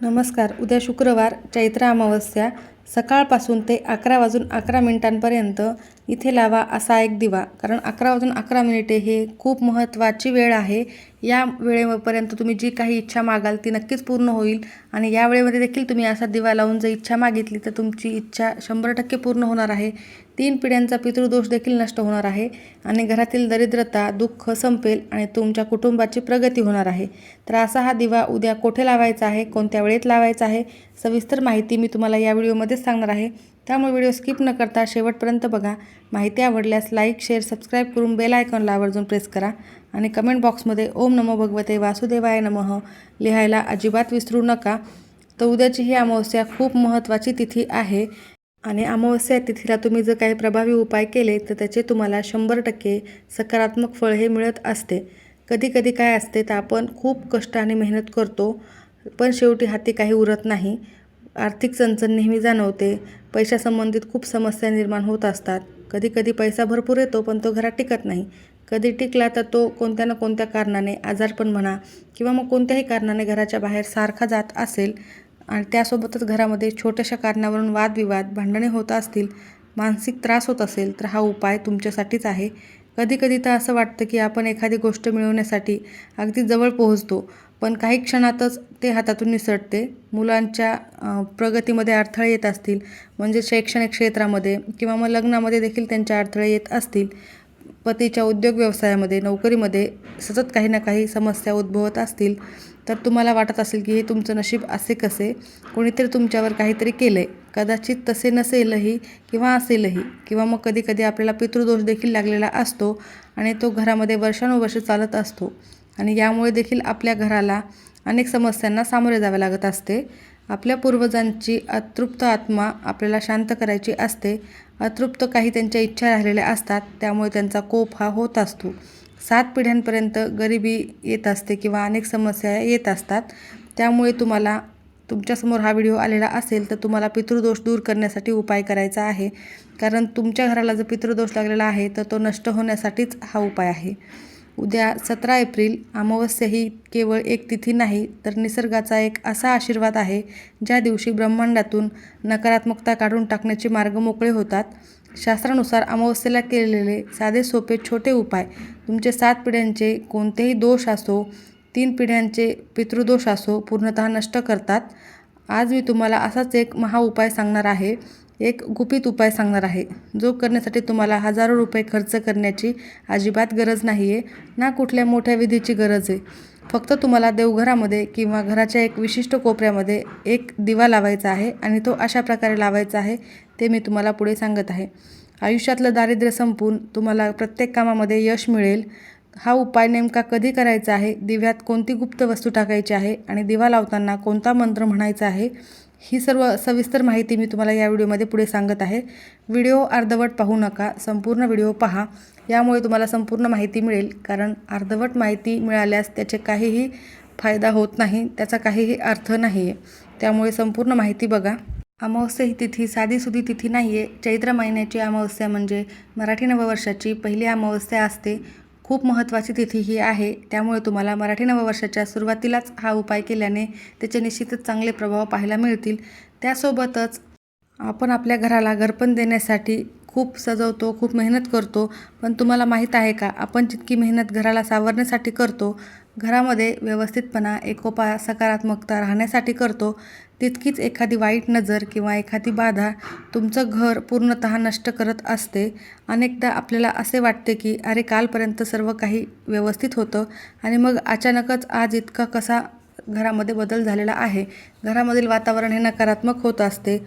नमस्कार. उद्या शुक्रवार चैत्र अमावस्या सकाळपासून ते 11:11 इथे लावा असा एक दिवा. कारण 11:11 हे खूप महत्त्वाची वेळ आहे. या वेळेपर्यंत तुम्ही जी काही इच्छा मागाल ती नक्कीच पूर्ण होईल. आणि या वेळेमध्ये देखील तुम्ही असा दिवा लावून जर इच्छा मागितली तर तुमची इच्छा 100% पूर्ण होणार आहे. 3 पिढ्यांचा पितृदोष देखील नष्ट होणार आहे आणि घरातील दरिद्रता, दुःख संपेल आणि तुमच्या कुटुंबाची प्रगती होणार आहे. तर असा हा दिवा उद्या कोठे लावायचा आहे, कोणत्या वेळेत लावायचा आहे, सविस्तर माहिती मी तुम्हाला या व्हिडिओमध्येच सांगणार आहे. त्यामुळे व्हिडिओ स्किप न करता शेवटपर्यंत बघा. माहिती आवडल्यास लाईक, शेअर, सबस्क्राईब करून बेल आयकॉनला आवर्जून प्रेस करा आणि कमेंट बॉक्समध्ये ओम नमो भगवते वासुदेवाय नमः लिहायला अजिबात विसरू नका. तर उद्याची ही अमावस्या खूप महत्त्वाची तिथी आहे आणि अमावस्या तिथीला तुम्ही जर काही प्रभावी उपाय केले तर त्याचे तुम्हाला 100% सकारात्मक फळ हे मिळत असते. कधी कधी काय असते तर आपण खूप कष्ट आणि मेहनत करतो पण शेवटी हाती काही उरत नाही. आर्थिक चणचण नेहमी जाणवते. पैशासंबंधित खूप समस्या निर्माण होत असतात. कधी कधी पैसा भरपूर येतो पण तो घरात टिकत नाही. कधी टिकला तर तो कोणत्या ना कोणत्या कारणाने, आजारपण म्हणा किंवा मग कोणत्याही कारणाने घराच्या बाहेर सारखा जात असेल आणि त्यासोबतच घरामध्ये छोट्याशा कारणावरून वादविवाद, भांडणे होत असतील, मानसिक त्रास होत असेल तर हा उपाय तुमच्यासाठीच आहे. कधी कधी तर असं वाटतं की आपण एखादी गोष्ट मिळवण्यासाठी अगदी जवळ पोहोचतो पण काही क्षणातच ते हातातून निसटते. मुलांच्या प्रगतीमध्ये अडथळे येत असतील, म्हणजे शैक्षणिक क्षेत्रामध्ये किंवा मग लग्नामध्ये देखील त्यांच्या अडथळे येत असतील. पतीच्या उद्योग व्यवसायामध्ये, नोकरीमध्ये सतत काही ना काही समस्या उद्भवत असतील तर तुम्हाला वाटत असेल की हे तुमचं नशीब असे कसे, कोणीतरी तुमच्यावर काहीतरी केलं आहे. कदाचित तसे नसेलही किंवा असेलही, किंवा मग कधी कधी आपल्याला पितृदोष देखील लागलेला असतो आणि तो घरामध्ये वर्षानुवर्ष चालत असतो आणि यामुळे देखील आपल्या घराला अनेक समस्यांना सामोरे जावे लागत असते. आपल्या पूर्वजांची अतृप्त आत्मा आपल्याला शांत करायची असते. अतृप्त काही त्यांच्या इच्छा राहिलेल्या असतात, त्यामुळे त्यांचा कोप हा होत असतो. 7 पिढ्यांपर्यंत गरिबी येत असते किंवा अनेक समस्या येत असतात. त्यामुळे तुम्हाला, तुमच्यासमोर हा व्हिडिओ आलेला असेल तर तुम्हाला पितृदोष दूर करण्यासाठी उपाय करायचा आहे. कारण तुमच्या घराला जर पितृदोष लागलेला आहे तर तो नष्ट होण्यासाठीच हा उपाय आहे. उद्या 17 एप्रिल अमावस्या ही केवळ एक तिथी नाही तर निसर्गाचा एक असा आशीर्वाद आहे ज्या दिवशी ब्रह्मांडातून नकारात्मकता काढून टाकण्याचे मार्ग मोकळे होतात. शास्त्रानुसार अमावस्येला केलेले साधे सोपे छोटे उपाय तुमचे 7 पिढ्यांचे कोणतेही दोष असो, 3 पिढ्यांचे पितृदोष असो, पूर्णतः नष्ट करतात. आज मी तुम्हाला असाच एक उपाय सांगणार आहे. एक गुपित उपाय सांगणार आहे जो करण्यासाठी तुम्हाला हजारो रुपये खर्च करण्याची अजिबात गरज नाही आहे, ना कुठल्या मोठ्या विधीची गरज आहे. फक्त तुम्हाला देवघरामध्ये किंवा घराच्या एक विशिष्ट कोपऱ्यामध्ये एक दिवा लावायचा आहे आणि तो अशा प्रकारे लावायचा आहे ते मी तुम्हाला पुढे सांगत आहे. आयुष्यातलं दारिद्र्य संपून तुम्हाला प्रत्येक कामामध्ये यश मिळेल. हा उपाय नेमका कधी करायचा आहे, दिव्यात कोणती गुप्त वस्तू टाकायची आहे आणि दिवा लावताना कोणता मंत्र म्हणायचा आहे, ही सर्व सविस्तर माहिती मी तुम्हाला या व्हिडिओमध्ये पुढे सांगत आहे. व्हिडिओ अर्धवट पाहू नका, संपूर्ण व्हिडिओ पहा. यामुळे तुम्हाला संपूर्ण माहिती मिळेल. कारण अर्धवट माहिती मिळाल्यास त्याचे काहीही फायदा होत नाही, त्याचा काहीही अर्थ नाही आहे. त्यामुळे संपूर्ण माहिती बघा. अमावस्या ही तिथी साधीसुधी तिथी नाही आहे. चैत्र महिन्याची अमावस्या म्हणजे मराठी नववर्षाची पहिली अमावस्या असते. खूप महत्त्वाची तिथी ही आहे. त्यामुळे तुम्हाला मराठी नववर्षाच्या सुरुवातीलाच हा उपाय केल्याने त्याचे निश्चितच चांगले प्रभाव पाहायला मिळतील. त्यासोबतच आपण आपल्या घराला घरपण देण्यासाठी खूप सजवतो, खूप मेहनत करतो. पण तुम्हाला माहीत आहे का, आपण जितकी मेहनत घराला सावरण्यासाठी करतो, घरामध्ये व्यवस्थितपणा, एकोपा, सकारात्मकता राहण्यासाठी करतो, तितकीच एखादी वाईट नजर किंवा एखादी बाधा तुमचं घर पूर्णतः नष्ट करत असते. अनेकदा आपल्याला असे वाटते की अरे कालपर्यंत सर्व काही व्यवस्थित होतं आणि मग अचानकच आज इतका कसा घरामध्ये बदल झालेला आहे. घरामधील वातावरण हे नकारात्मक होत असते.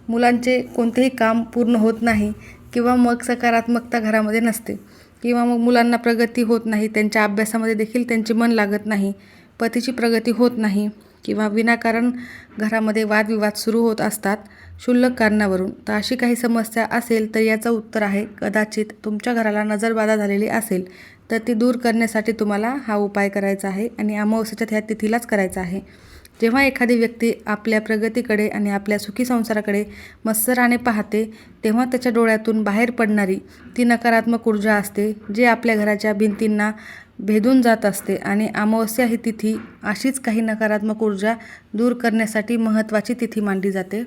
मुलांचे कोणतेही काम पूर्ण होत नाही किंवा मग सकारात्मकता घरामध्ये नसते किंवा मग मुलांना प्रगती होत नाही, त्यांच्या अभ्यासामध्ये देखील त्यांचे मन लागत नाही, पतीची प्रगती होत नाही किंवा विनाकारण घरामध्ये वादविवाद सुरू होत असतात क्षुल्लक कारणावरून. तर अशी काही समस्या असेल तर याचं उत्तर आहे कदाचित तुमच्या घराला नजरबाधा झालेली असेल तर ती दूर करण्यासाठी तुम्हाला हा उपाय करायचा आहे आणि अमावस्येच्या ह्या तिथीलाच करायचा आहे. जेव्हा एखादी व्यक्ती आपल्या प्रगतीकडे आणि आपल्या सुखी संसाराकडे मत्सराने पाहते तेव्हा त्याच्या डोळ्यातून बाहेर पडणारी ती नकारात्मक ऊर्जा असते जे आपल्या घराच्या भिंतींना भेदून जात असते आणि अमावस्या ही तिथी अशीच काही नकारात्मक ऊर्जा दूर करण्यासाठी महत्त्वाची तिथी मानली जाते.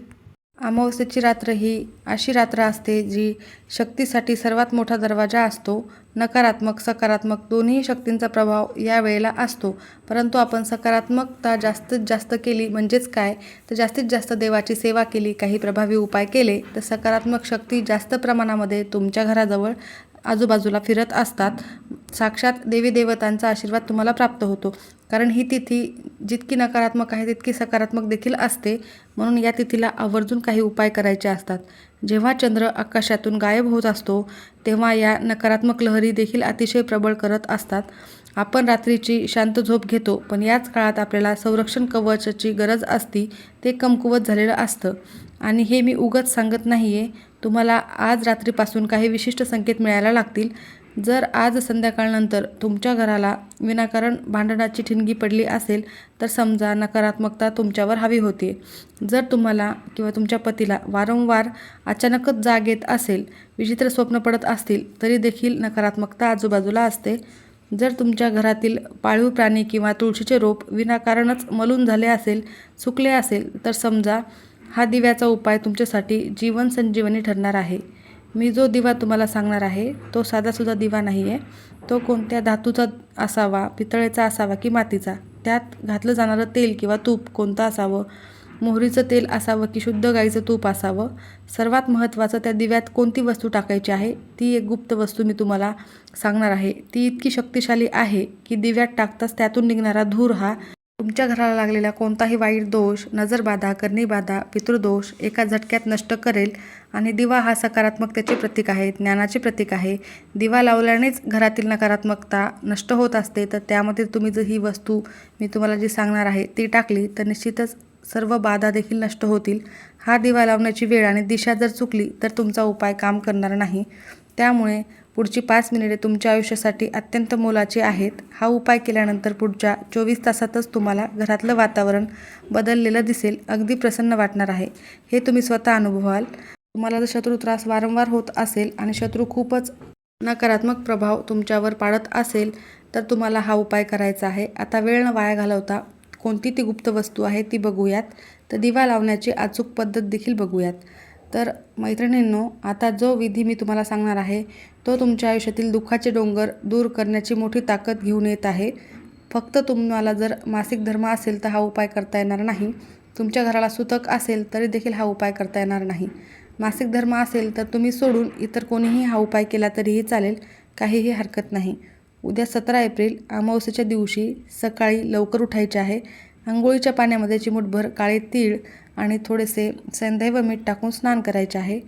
अमावस्येची रात्र ही अशी रात्र असते जी शक्तीसाठी सर्वात मोठा दरवाजा असतो. नकारात्मक सकारात्मक दोन्ही शक्तींचा प्रभाव या वेळेला असतो. परंतु आपण सकारात्मकता जास्तीत जास्त केली म्हणजेच काय तर जास्तीत जास्त देवाची सेवा केली, काही प्रभावी उपाय केले तर सकारात्मक शक्ती जास्त प्रमाणामध्ये तुमच्या घराजवळ आजूबाजूला फिरत असतात. साक्षात देवी देवतांचा आशीर्वाद तुम्हाला प्राप्त होतो. कारण ही तिथी जितकी नकारात्मक आहे तितकी सकारात्मक देखील असते. म्हणून या तिथीला आवर्जून काही उपाय करायचे असतात. जेव्हा चंद्र आकाशातून गायब होत असतो तेव्हा या नकारात्मक लहरी देखील अतिशय प्रबळ करत असतात. आपण रात्रीची शांत झोप घेतो, पण याच काळात आपल्याला संरक्षण कवचाची गरज असती, ते कमकुवत झालेलं असतं. आणि हे मी उगाच सांगत नाही आहे. तुम्हाला आज रात्रीपासून काही विशिष्ट संकेत मिळायला लागतील. जर आज संध्याकाळनंतर तुमच्या घराला विनाकारण भांडणाची ठिणगी पडली असेल तर समजा नकारात्मकता तुमच्यावर हवी होती. जर तुम्हाला किंवा तुमच्या पतीला वारंवार अचानकच जाग येत असेल, विचित्र स्वप्न पडत असतील तरी देखील नकारात्मकता आजूबाजूला असते. जर तुमच्या घरातील पाळीव प्राणी किंवा तुळशीचे रोप विनाकारणच मलून झाले असेल, सुकले असेल तर समजा हा दिव्याचा उपाय तुमच्यासाठी जीवन संजीवनी ठरणार आहे. मी जो दिवा तुम्हाला सांगणार आहे तो साधासुद्धा दिवा नाही आहे. तो कोणत्या धातूचा असावा, पितळेचा असावा की मातीचा, त्यात घातलं जाणारं तेल किंवा तूप कोणतं असावं, मोहरीचं तेल असावं की शुद्ध गाईचं तूप असावं, सर्वात महत्त्वाचं त्या दिव्यात कोणती वस्तू टाकायची आहे ती एक गुप्त वस्तू मी तुम्हाला सांगणार आहे. ती इतकी शक्तिशाली आहे की दिव्यात टाकताच त्यातून निघणारा धूर हा तुमच्या घराला लागलेला कोणताही वाईट दोष, नजरबाधा, करणीबाधा, पितृदोष एका झटक्यात नष्ट करेल. आणि दिवा हा सकारात्मकतेचे प्रतीक आहे, ज्ञानाचे प्रतीक आहे. दिवा लावल्यानेच घरातील नकारात्मकता नष्ट होत असते. तर त्यामध्ये तुम्ही जर ही वस्तू मी तुम्हाला जी सांगणार आहे ती टाकली तर निश्चितच सर्व बाधा देखील नष्ट होतील. हा दिवा लावण्याची वेळ आणि दिशा जर चुकली तर तुमचा उपाय काम करणार नाही. त्यामुळे पुढची 5 मिनिटे तुमच्या आयुष्यासाठी अत्यंत मोलाची आहेत. हा उपाय केल्यानंतर पुढच्या 24 तासातच तुम्हाला घरातलं वातावरण बदललेलं दिसेल. अगदी प्रसन्न वाटणार आहे. हे तुम्ही स्वतः अनुभवाल. तुम्हाला जर शत्रू त्रास वारंवार होत असेल आणि शत्रू खूपच नकारात्मक प्रभाव तुमच्यावर पाडत असेल तर तुम्हाला हा उपाय करायचा आहे. आता वेळ न वाया घालवता कोणती ती गुप्त वस्तू आहे ती बघूयात. तर दिवा लावण्याची अचूक पद्धत देखील बघूयात. तर मैत्रिणींनो, आता जो विधी मी तुम्हाला सांगणार आहे तो तुमच्या आयुष्यातील दुःखाचे डोंगर दूर करण्याची मोठी ताकद घेऊन येत आहे. फक्त तुम्हाला जर मासिक धर्म असेल तर हा उपाय करता येणार नाही. तुमच्या घराला सुतक असेल तरी देखील हा उपाय करता येणार नाही. मासिक धर्म असेल तर तुम्ही सोडून इतर कोणीही हा उपाय केला तरीही चालेल, काहीही हरकत नाही. उद्या 17 एप्रिल अमावस्येच्या दिवशी सकाळी लवकर उठायचे आहे. अंघोळीच्या पाण्यामध्ये चिमूटभर काळे तीळ आणि थोडेसे सैंधव मीठ टाकून स्नान करायचे आहे.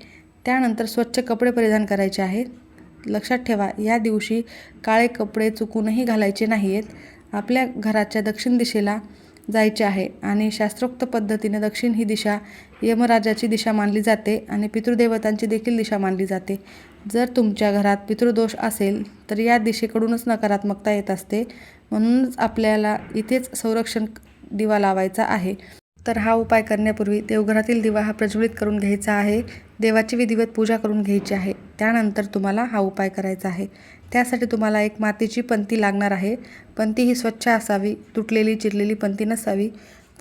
त्यानंतर स्वच्छ कपडे परिधान करायचे आहेत. लक्षात ठेवा, या दिवशी काळे कपडे चुकूनही घालायचे नाही आहेत. आपल्या घराच्या दक्षिण दिशेला जायचे आहे आणि शास्त्रोक्त पद्धतीने दक्षिण ही दिशा यमराजाची दिशा मानली जाते आणि पितृदेवतांची देखील दिशा मानली जाते. जर तुमच्या घरात पितृदोष असेल तर या दिशेकडूनच नकारात्मकता येत असते. म्हणूनच आपल्याला इथेच संरक्षण दिवा लावायचा आहे. तर हा उपाय करण्यापूर्वी देवघरातील दिवा हा प्रज्वलित करून घ्यायचा आहे. देवाची विधिवत पूजा करून घ्यायची आहे. त्यानंतर तुम्हाला हा उपाय करायचा आहे. त्यासाठी तुम्हाला एक मातीची पंती लागणार आहे. पंती ही स्वच्छ असावी, तुटलेली चिरलेली पंती नसावी.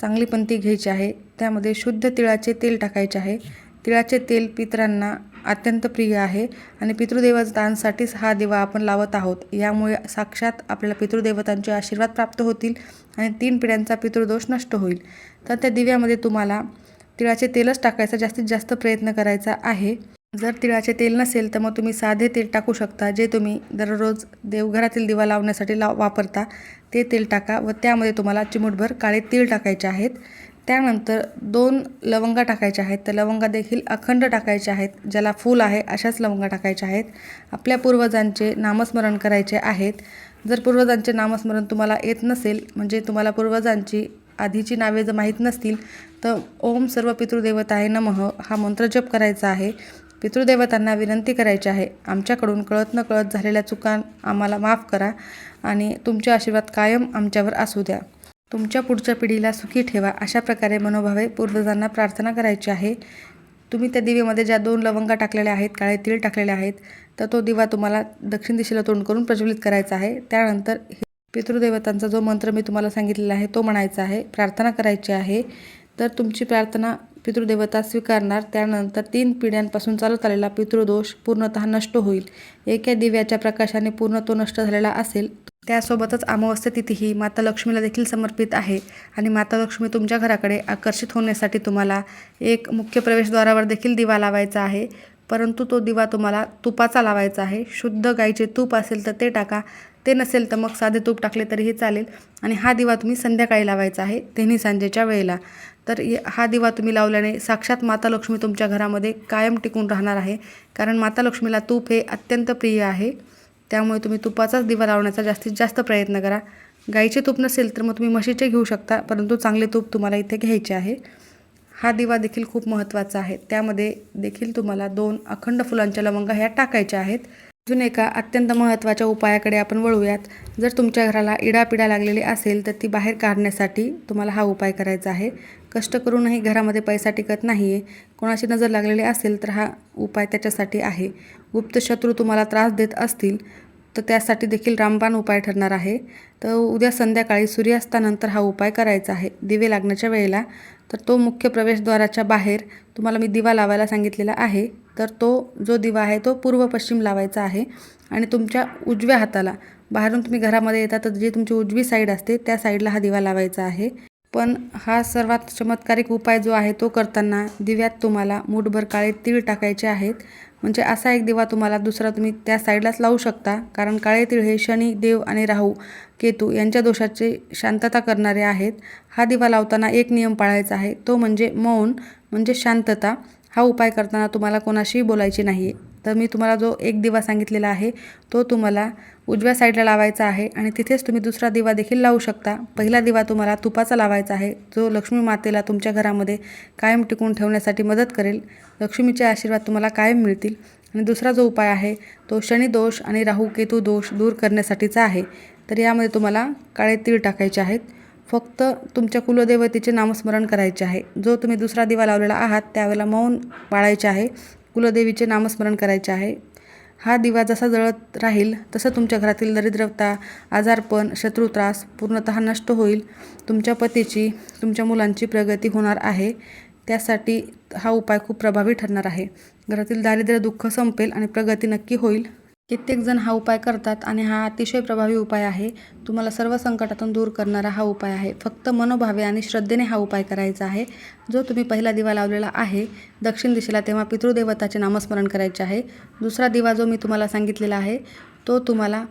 चांगली पंती घ्यायची आहे. त्यामध्ये शुद्ध तिळाचे तेल टाकायचे आहे. तिळाचे तेल पितरांना अत्यंत प्रिय आहे आणि पितृदेवतांसाठीच हा दिवा आपण लावत आहोत. यामुळे साक्षात आपल्याला पितृदेवतांचे आशीर्वाद प्राप्त होतील आणि 3 पिढ्यांचा पितृदोष नष्ट होईल. तर त्या दिव्यामध्ये तुम्हाला तिळाचे तेलच टाकायचा जास्तीत जास्त प्रयत्न करायचा आहे. जर तिळाचे तेल नसेल तर मग तुम्ही साधे तेल टाकू शकता, जे तुम्ही दररोज देवघरातील दिवा लावण्यासाठी वापरता ते तेल टाका व त्यामध्ये तुम्हाला चिमूटभर काळे तीळ टाकायचे आहेत. त्यानंतर 2 लवंगा टाकायच्या आहेत. तर लवंगा देखील अखंड टाकायच्या आहेत. ज्याला फूल आहे अशाच लवंगा टाकायच्या आहेत. आपल्या पूर्वजांचे नामस्मरण करायचे आहेत. जर पूर्वजांचे नामस्मरण तुम्हाला येत नसेल, म्हणजे तुम्हाला पूर्वजांची आधीची नावे जर माहीत नसतील तर ओम सर्व पितृदेवताय नमः हा मंत्र जप करायचा आहे. पितृदेवतांना विनंती करायची आहे, आमच्याकडून कळत न कळत झालेल्या चुका आम्हाला माफ करा आणि तुमचे आशीर्वाद कायम आमच्यावर असू द्या. तुमच्या पुढच्या पिढीला सुखी ठेवा. अशा प्रकारे मनोभावे पूर्वजांना प्रार्थना करायची आहे. तुम्ही त्या दिवेमध्ये ज्या 2 लवंगा टाकलेल्या आहेत, काळे तीळ टाकलेले आहेत, तर तो दिवा तुम्हाला दक्षिण दिशेला तोंड करून प्रज्वलित करायचा आहे. त्यानंतर पितृदेवतांचा जो मंत्र मी तुम्हाला सांगितलेला आहे तो म्हणायचा आहे, प्रार्थना करायची आहे. तर तुमची प्रार्थना पितृदेवता स्वीकारणार. त्यानंतर 3 पिढ्यांपासून चालत आलेला पितृदोष पूर्णतः नष्ट होईल. एका दिव्याच्या प्रकाशाने पूर्ण तो नष्ट झालेला असेल. त्यासोबतच अमावस्या तिथी ही माता लक्ष्मीला देखील समर्पित आहे आणि माता लक्ष्मी तुमच्या घराकडे आकर्षित होण्यासाठी तुम्हाला एक मुख्य प्रवेशद्वारावर देखील दिवा लावायचा आहे. परंतु तो दिवा तुम्हाला तुपाचा लावायचा आहे. शुद्ध गाईचे तूप असेल तर ते टाका, ते नसेल तर मग साधे तूप टाकले तरीही चालेल. आणि हा दिवा तुम्ही संध्याकाळी लावायचा आहे, तेही सांजेच्या वेळेला. तर हा दिवा तुम्ही लावल्याने साक्षात माता लक्ष्मी तुमच्या घरामध्ये कायम टिकून राहणार आहे. कारण माता लक्ष्मीला तूप हे अत्यंत प्रिय आहे. त्यामुळे तुम्ही तुपाचाच दिवा लावण्याचा जास्तीत जास्त प्रयत्न करा. गाईचे तूप नसेल तर मग तुम्ही म्हशीचे घेऊ शकता, परंतु चांगले तूप तुम्हाला इथे घ्यायचे आहे. हा दिवा देखील खूप महत्त्वाचा आहे. त्यामध्ये देखील तुम्हाला 2 अखंड फुलांच्या लवंगा ह्या टाकायच्या आहेत. अजून एका अत्यंत महत्त्वाच्या उपायाकडे आपण वळूयात. जर तुमच्या घराला इडापिडा लागलेली असेल तर ती बाहेर काढण्यासाठी तुम्हाला हा उपाय करायचा आहे. कष्ट करूनही घरामध्ये पैसा टिकत नाही आहे, कोणाची नजर लागलेली असेल तर हा उपाय त्याच्यासाठी आहे. गुप्त शत्रू तुम्हाला त्रास देत असतील तर त्यासाठी देखील रामबाण उपाय ठरणार आहे. तर उद्या संध्याकाळी सूर्यास्तानंतर हा उपाय करायचा आहे, दिवे लागण्याच्या वेळेला. तर तो मुख्य प्रवेशद्वाराच्या बाहेर तुम्हाला मी दिवा लावायला सांगितलेला आहे. तर तो जो दिवा आहे तो पूर्व पश्चिम लावायचा आहे आणि तुमच्या उजव्या हाताला बाहेरून तुम्ही घरामध्ये येता तर जी तुमची उजवी साईड असते त्या साईडला हा दिवा लावायचा आहे. पण हा सर्वात चमत्कारिक उपाय जो आहे तो करताना दिव्यात तुम्हाला मूठभर काळे तीळ टाकायचे आहेत. म्हणजे असा एक दिवा तुम्हाला दुसरा तुम्ही त्या साईडलाच लावू शकता. कारण काळे तीळ हे शनी देव आणि राहू केतू यांच्या दोषाची शांतता करणारे आहेत. हा दिवा लावताना एक नियम पाळायचा आहे, तो म्हणजे मौन म्हणजे शांतता. हा उपाय करताना तुम्हाला कोणाशीही बोलायचे नाही. तर मी तुम्हाला जो एक दिवा सांगितलेला आहे तो तुम्हाला उजव्या साईडला लावायचा आहे आणि तिथेच तुम्ही दुसरा दिवा देखील लावू शकता. पहिला दिवा तुम्हाला तुपाचा लावायचा आहे, जो लक्ष्मी मातेला तुमच्या घरामध्ये कायम टिकून ठेवण्यासाठी मदत करेल. लक्ष्मीचे आशीर्वाद तुम्हाला कायम मिळतील. आणि दुसरा जो उपाय आहे तो शनी दोष आणि राहू केतू दोष दूर करण्यासाठीचा आहे. तर यामध्ये तुम्हाला काळे तीळ टाकायचे आहेत. फक्त तुमच्या कुलदेवतेचे नामस्मरण करायचे आहे. जो तुम्ही दुसरा दिवा लावलेला आहात त्यावेळेला मौन पाळायचे आहे, कुलदेवीचे नामस्मरण करायचे आहे. हा दिवा जसा जळत राहील तसं तुमच्या घरातील दरिद्रता, आजारपण, शत्रुत्रास पूर्णतः नष्ट होईल. तुमच्या पतीची, तुमच्या मुलांची प्रगती होणार आहे. त्यासाठी हा उपाय खूप प्रभावी ठरणार आहे. घरातील दारिद्र्य दुःख संपेल आणि प्रगती नक्की होईल. कित्येक जण हा उपाय करतात आणि हा अतिशय प्रभावी उपाय आहे. तुम्हाला सर्व संकटातून दूर करणारा हा उपाय आहे. फक्त मनोभावे आणि श्रद्धेने हा उपाय करायचा आहे. जो तुम्ही पहिला दिवा लावलेला आहे दक्षिण दिशेला तेव्हा पितृदेवताचे नामस्मरण करायचे आहे. दुसरा दिवा जो मी तुम्हाला सांगितलेला आहे तो तुम्हाला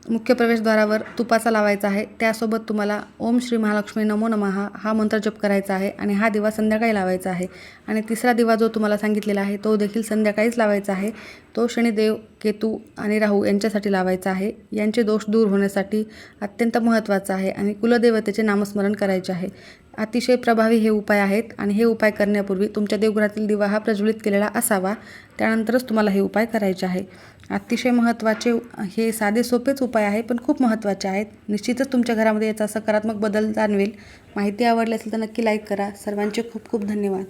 मुख्य प्रवेशद्वारावर तुपाचा लावायचा आहे. त्यासोबत तुम्हाला ओम श्री महालक्ष्मी नमो नमः हा मंत्र जप करायचा आहे आणि हा दिवा संध्याकाळी लावायचा आहे. आणि तिसरा दिवा जो तुम्हाला सांगितलेला आहे तो देखील संध्याकाळीच लावायचा आहे. तो शनिदेव, केतू आणि राहू यांच्यासाठी लावायचा आहे. यांचे दोष दूर होण्यासाठी अत्यंत महत्त्वाचा आहे आणि कुलदेवतेचे नामस्मरण करायचे आहे. अतिशय प्रभावी हे उपाय आहेत आणि हे उपाय करण्यापूर्वी तुमच्या देवघरातील दिवा हा प्रज्वलित केलेला असावा. त्यानंतरच तुम्हाला हे उपाय करायचे आहे. अतिशय महत्त्वाचे हे साधे सोपेच उपाय आहे पण खूप महत्त्वाचे आहेत. निश्चितच तुमच्या घरामध्ये याचा सकारात्मक बदल जाणवेल. माहिती आवडली असेल तर नक्की लाईक करा. सर्वांचे खूप खूप धन्यवाद.